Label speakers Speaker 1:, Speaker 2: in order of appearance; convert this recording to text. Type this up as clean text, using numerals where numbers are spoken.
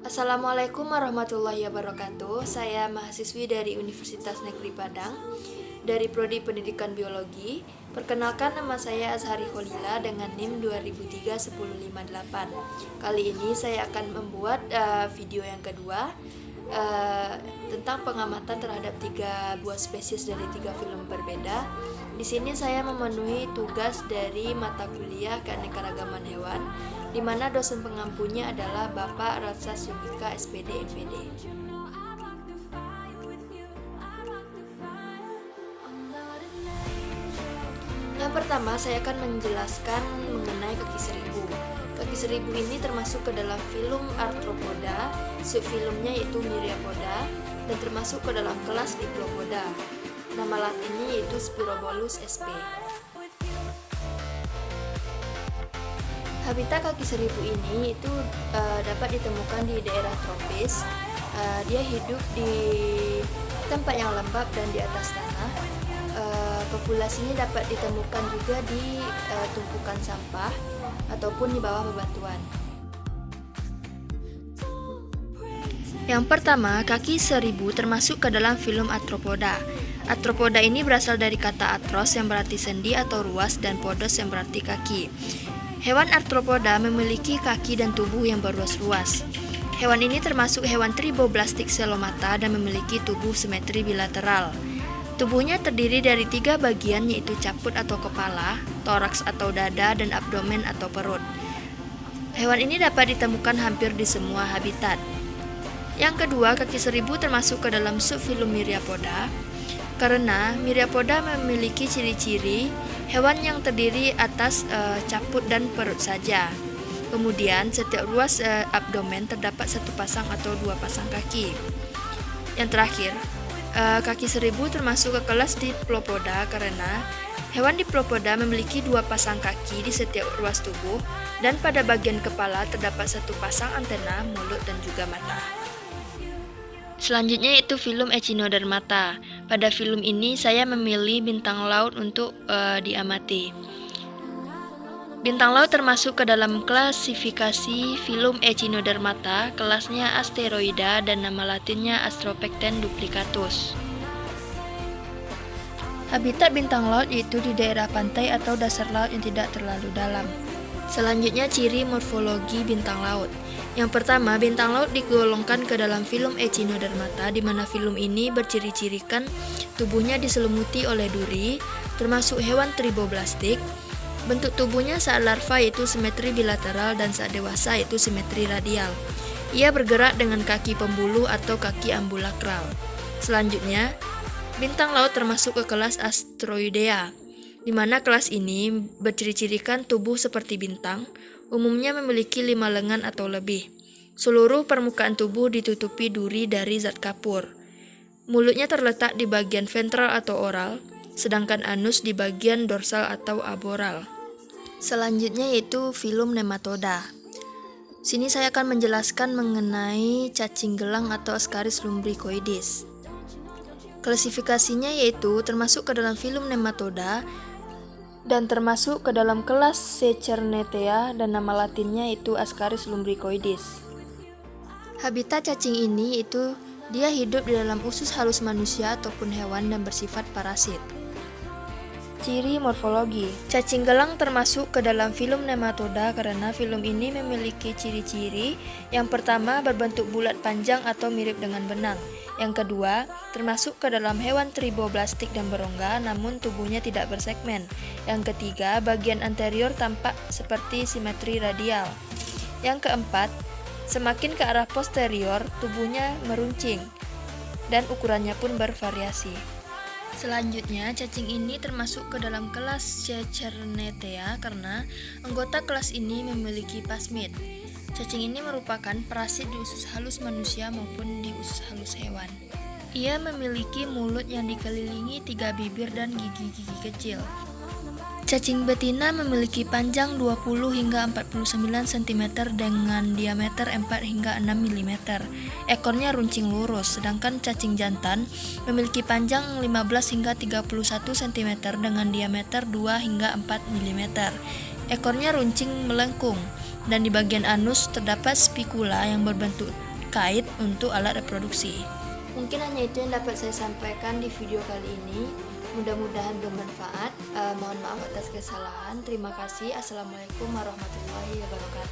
Speaker 1: Assalamualaikum warahmatullahi wabarakatuh. Saya mahasiswi dari Universitas Negeri Padang dari Prodi Pendidikan Biologi. Perkenalkan, nama saya Azhari Kholila dengan NIM 2003-1058. Kali ini saya akan membuat video yang kedua tentang pengamatan terhadap 3 buah spesies dari 3 film berbeda. Di sini saya memenuhi tugas dari mata kuliah keanekaragaman hewan, di mana dosen pengampunya adalah Bapak Ratsa Sumika SPD MPD. Yang pertama, saya akan menjelaskan mengenai kaki seribu. Kaki seribu ini termasuk ke dalam filum Arthropoda, subfilumnya yaitu Myriapoda, dan termasuk ke dalam kelas Diplopoda. Nama latinnya yaitu Spirobolus sp. Habitat kaki seribu ini itu dapat ditemukan di daerah tropis. Dia hidup di tempat yang lembab dan di atas tanah. Populasinya dapat ditemukan juga di tumpukan sampah ataupun di bawah bebatuan. Yang pertama, kaki seribu termasuk ke dalam filum Arthropoda. Arthropoda ini berasal dari kata atros yang berarti sendi atau ruas dan podos yang berarti kaki. Hewan arthropoda memiliki kaki dan tubuh yang berruas-ruas. Hewan ini termasuk hewan triboblastik selomata dan memiliki tubuh simetri bilateral. Tubuhnya terdiri dari 3 bagian, yaitu caput atau kepala, toraks atau dada, dan abdomen atau perut. Hewan ini dapat ditemukan hampir di semua habitat. Yang kedua, kaki seribu termasuk ke dalam subfilum Myriapoda, karena Myriapoda memiliki ciri-ciri hewan yang terdiri atas caput dan perut saja. Kemudian setiap ruas abdomen terdapat 1 pasang atau 2 pasang kaki. Yang terakhir, kaki seribu termasuk ke kelas Diplopoda karena hewan Diplopoda memiliki 2 pasang kaki di setiap ruas tubuh, dan pada bagian kepala terdapat 1 pasang antena, mulut, dan juga mata. Selanjutnya itu film Echinodermata. Pada film ini saya memilih bintang laut untuk diamati. Bintang laut termasuk ke dalam klasifikasi film Echinodermata, kelasnya Asteroida dan nama latinnya Astropecten duplicatus. Habitat bintang laut yaitu di daerah pantai atau dasar laut yang tidak terlalu dalam. Selanjutnya, ciri morfologi bintang laut. Yang pertama, bintang laut digolongkan ke dalam filum Echinodermata, di mana filum ini berciri-cirikan tubuhnya diselimuti oleh duri, termasuk hewan triboblastik. Bentuk tubuhnya saat larva yaitu simetri bilateral dan saat dewasa yaitu simetri radial. Ia bergerak dengan kaki pembuluh atau kaki ambulakral. Selanjutnya, bintang laut termasuk ke kelas Astroidea, di mana kelas ini berciri-cirikan tubuh seperti bintang, umumnya memiliki 5 lengan atau lebih. Seluruh permukaan tubuh ditutupi duri dari zat kapur. Mulutnya terletak di bagian ventral atau oral, sedangkan anus di bagian dorsal atau aboral. Selanjutnya yaitu filum Nematoda. Sini saya akan menjelaskan mengenai cacing gelang atau Ascaris lumbricoides. Klasifikasinya yaitu termasuk ke dalam filum Nematoda dan termasuk ke dalam kelas Sechernetea dan nama latinnya itu Ascaris lumbricoides. Habitat cacing ini itu dia hidup di dalam usus halus manusia ataupun hewan dan bersifat parasit. Ciri morfologi. Cacing gelang termasuk ke dalam filum Nematoda karena filum ini memiliki ciri-ciri. Yang pertama, berbentuk bulat panjang atau mirip dengan benang. Yang kedua, termasuk ke dalam hewan triboblastik dan berongga, namun tubuhnya tidak bersegmen. Yang ketiga, bagian anterior tampak seperti simetri radial. Yang keempat, semakin ke arah posterior, tubuhnya meruncing, dan ukurannya pun bervariasi. Selanjutnya, cacing ini termasuk ke dalam kelas Sechernetea karena anggota kelas ini memiliki pasmid. Cacing ini merupakan parasit di usus halus manusia maupun di usus halus hewan. Ia memiliki mulut yang dikelilingi 3 bibir dan gigi-gigi kecil. Cacing betina memiliki panjang 20 hingga 49 cm dengan diameter 4 hingga 6 mm. Ekornya runcing lurus, sedangkan cacing jantan memiliki panjang 15 hingga 31 cm dengan diameter 2 hingga 4 mm. Ekornya runcing melengkung, dan di bagian anus terdapat spikula yang berbentuk kait untuk alat reproduksi. Mungkin hanya itu yang dapat saya sampaikan di video kali ini. Mudah-mudahan bermanfaat. Mohon maaf atas kesalahan. Terima kasih. Assalamualaikum warahmatullahi wabarakatuh.